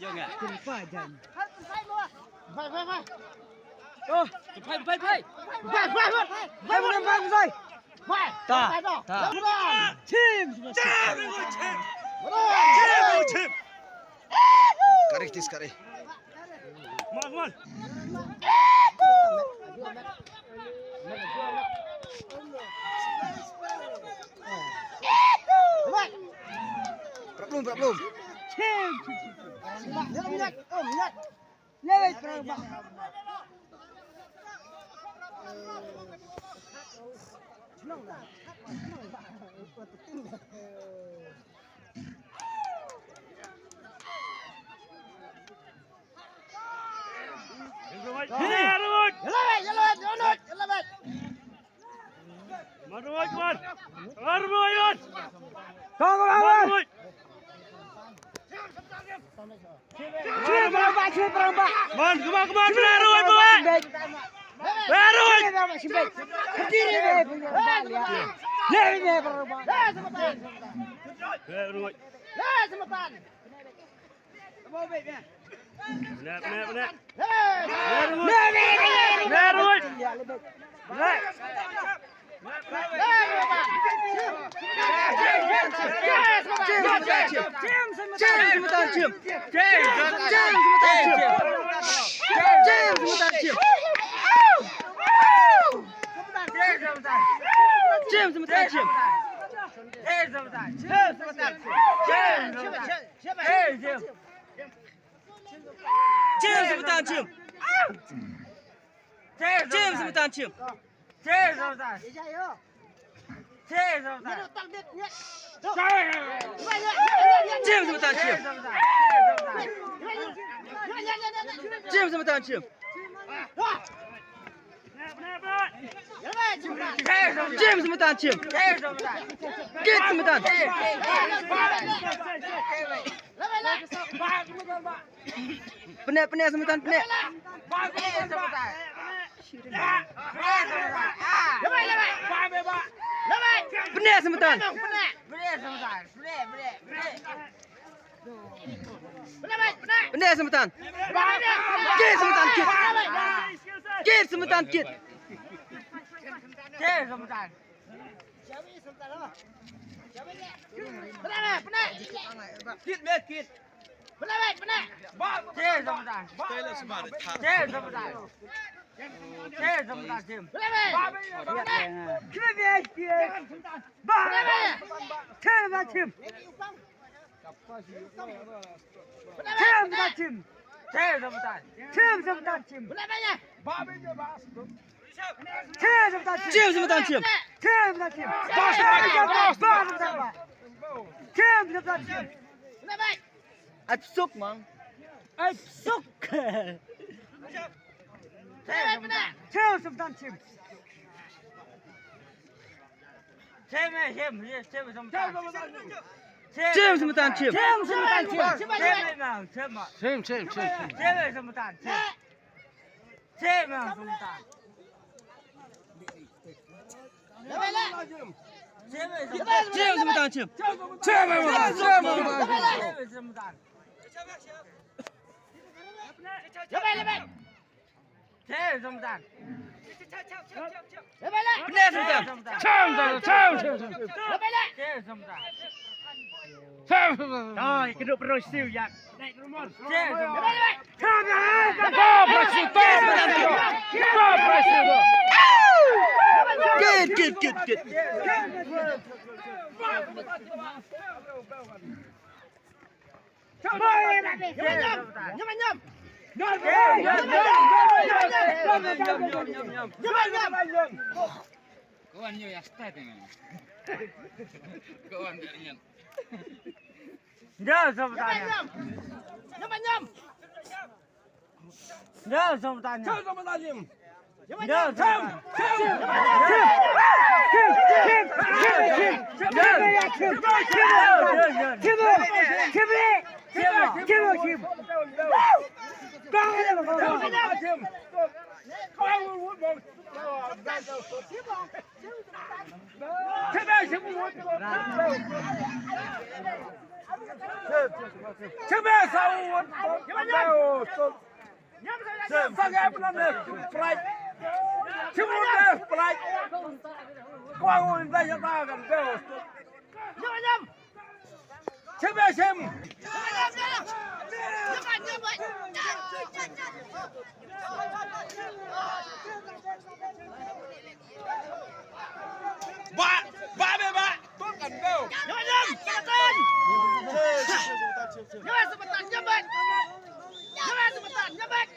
dương à Chừng phải dần. Phải. Ô, phải phải rồi. Ta. Chim. Kari tis kari. Man Belum. Chim. Lewat perang. Penek semutan penek. Penek semutan. Penek semutan. Kit semutan kit. Kit semutan kit. Kit me kit. Absuk mang. Absuk. Cem semutan cem. Cem semutan cem. Rồi, cái độ pro siêu giặc. Kit. kawan nyo ya start dengan kawan dengan Nhớ xong ta nhá. Nhớ xong ta nhá. Nhớ xong. Chebe sawun beo sangai pelane flight chebe flight kuangun baya bagan beo chebe sim ba be ba tốt cần beo Jangan sebentar nyebek. Jangan sebentar nyebek.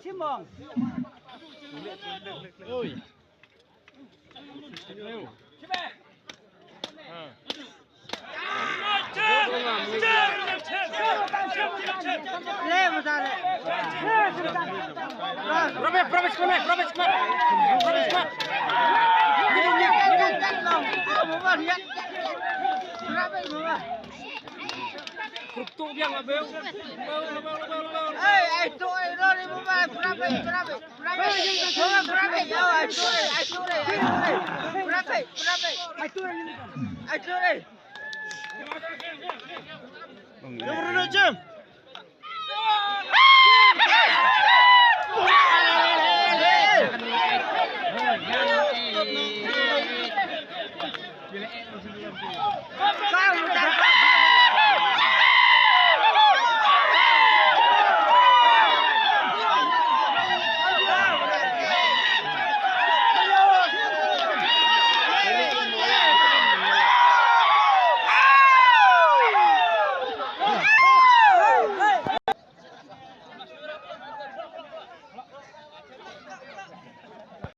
Chim bông. Lên mà ra đây. Robert, Robert, Robert, Robert, Robert, Robert. Kutu dia nggak bel. Hey, tôi nó đi mua ba, Brabe. Ai tôi đây. Yang Bruno Jim.